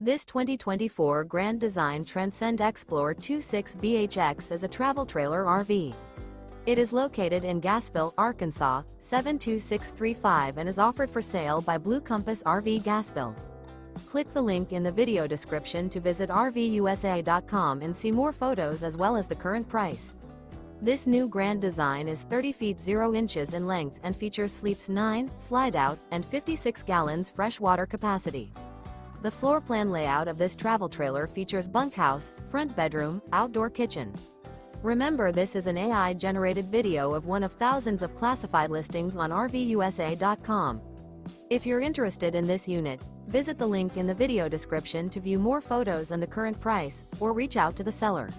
This 2024 Grand Design Transcend Xplor 26BHX is a travel trailer RV. It is located in Gassville, Arkansas, 72635 and is offered for sale by Blue Compass RV Gassville. Click the link in the video description to visit RVUSA.com and see more photos as well as the current price. This new Grand Design is 30 feet 0 inches in length and features sleeps 9, slide-out, and 56 gallons fresh water capacity. The floor plan layout of this travel trailer features bunkhouse, front bedroom, outdoor kitchen. Remember, this is an AI-generated video of one of thousands of classified listings on RVUSA.com. If you're interested in this unit, visit the link in the video description to view more photos and the current price, or reach out to the seller.